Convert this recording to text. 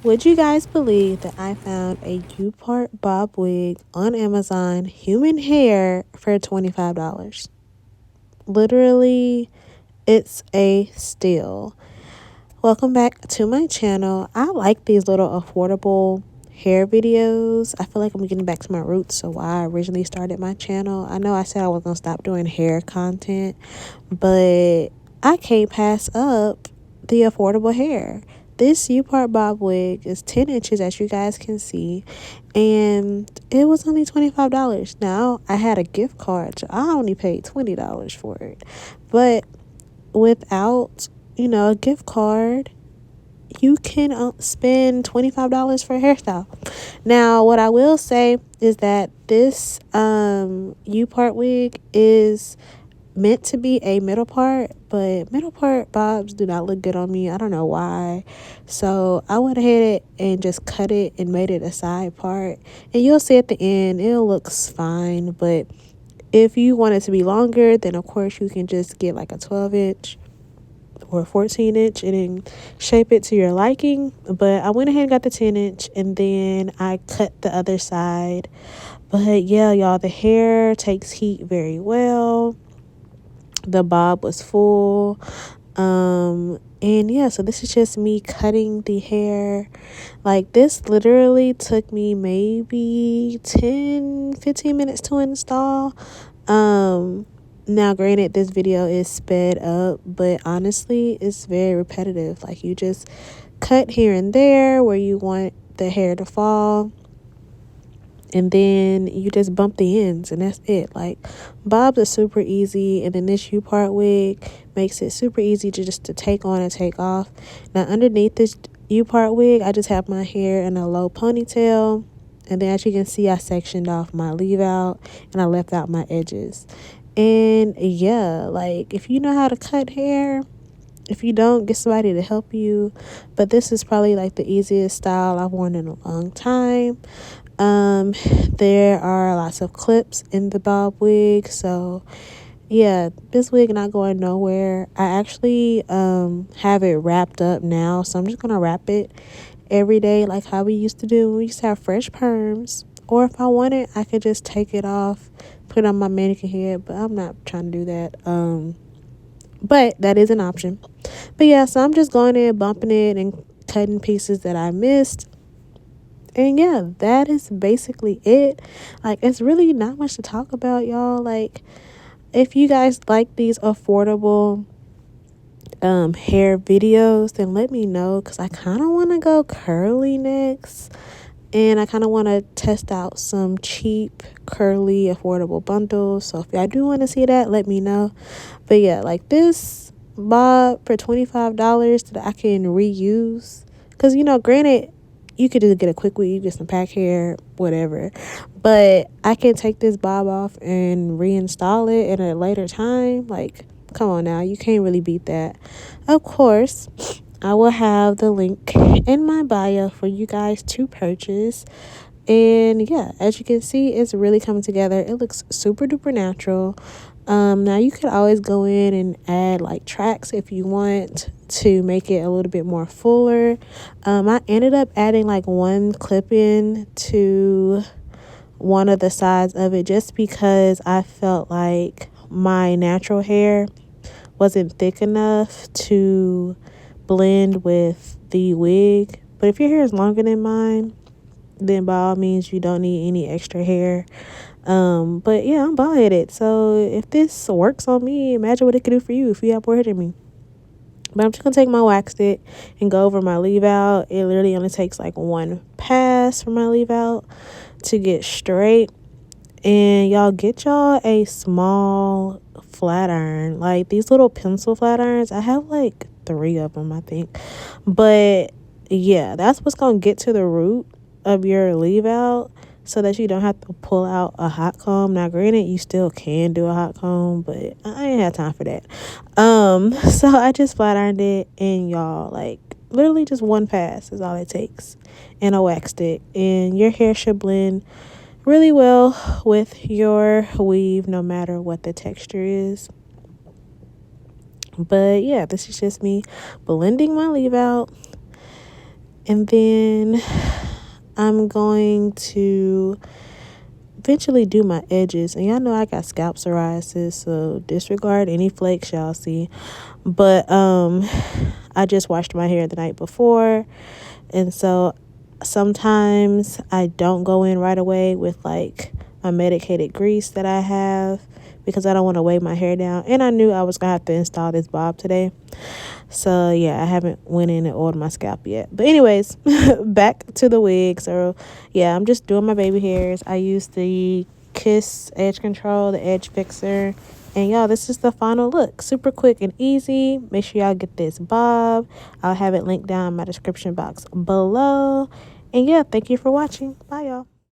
Would you guys believe that I found a U-part bob wig on Amazon, human hair, for $25? Literally, it's a steal. Welcome back to my channel. I like these little affordable hair videos. I feel like I'm getting back to my roots, so why I originally started my channel. I know I said I was going to stop doing hair content, but I can't pass up the affordable hair. This U-part bob wig is 10 inches, as you guys can see, and it was only $25. Now, I had a gift card, so I only paid $20 for it. But without, a gift card, you can spend $25 for a hairstyle. Now, what I will say is that this U-part wig is meant to be a middle part, but middle part bobs do not look good on me. I don't know why. So I went ahead and just cut it and made it a side part. And you'll see at the end, it looks fine. But if you want it to be longer, then of course you can just get like a 12-inch or a 14-inch and then shape it to your liking. But I went ahead and got the 10-inch and then I cut the other side. But yeah, y'all, the hair takes heat very well. The bob was full. And yeah, so this is just me cutting the hair. Like, this literally took me maybe 10-15 minutes to install. Now granted, this video is sped up, but honestly, it's very repetitive. Like, you just cut here and there where you want the hair to fall, and then you just bump the ends, and that's it. Like, bobs are super easy, and then this U-part wig makes it super easy to take on and take off. Now, underneath this U-part wig, I just have my hair in a low ponytail, and then as you can see, I sectioned off my leave out and I left out my edges. And yeah, like, if you know how to cut hair, if you don't, get somebody to help you. But this is probably like the easiest style I've worn in a long time. There are lots of clips in the bob wig, so yeah, this wig not going nowhere. I actually have it wrapped up now, so I'm just gonna wrap it every day like how we used to do when we used to have fresh perms. Or if I want it, I could just take it off, put it on my mannequin head, but I'm not trying to do that. But that is an option. But yeah, so I'm just going in, bumping it and cutting pieces that I missed. And yeah, that is basically it. Like, it's really not much to talk about, y'all. Like, if you guys like these affordable hair videos, then let me know, because I kind of want to go curly next. And I kind of want to test out some cheap, curly, affordable bundles. So if y'all do want to see that, let me know. But yeah, like this bob for $25 that I can reuse. Because, granted, you could just get a quick weave, get some pack hair, whatever. But I can take this bob off and reinstall it at a later time. Like, come on now. You can't really beat that. Of course, I will have the link in my bio for you guys to purchase. And yeah, as you can see, it's really coming together. It looks super duper natural. Now you could always go in and add like tracks if you want to make it a little bit more fuller. I ended up adding like one clip in to one of the sides of it just because I felt like my natural hair wasn't thick enough to blend with the wig. But if your hair is longer than mine, then by all means you don't need any extra hair. But yeah, I'm bald headed, so if this works on me, imagine what it could do for you if you have more hair than me. But I'm just gonna take my wax stick and go over my leave out. It literally only takes like one pass for my leave out to get straight. And y'all, get y'all a small flat iron. Like, these little pencil flat irons, I have like 3 of them, I think. But yeah, that's what's gonna get to the root of your leave out, so that you don't have to pull out a hot comb. Now granted, you still can do a hot comb, but I ain't have time for that. So I just flat ironed it, and y'all, like, literally just one pass is all it takes, and a wax stick, and your hair should blend really well with your weave, no matter what the texture is. But yeah, this is just me blending my leave out. And then I'm going to eventually do my edges. And y'all know I got scalp psoriasis, so disregard any flakes y'all see. But I just washed my hair the night before, and so sometimes I don't go in right away with like my medicated grease that I have, because I don't want to weigh my hair down. And I knew I was gonna have to install this bob today, so yeah, I haven't went in and oiled my scalp yet. But anyways, back to the wig. So yeah, I'm just doing my baby hairs. I use the Kiss Edge Control, the Edge Fixer. And y'all, this is the final look. Super quick and easy. Make sure y'all get this bob. I'll have it linked down in my description box below. And yeah, thank you for watching. Bye, y'all.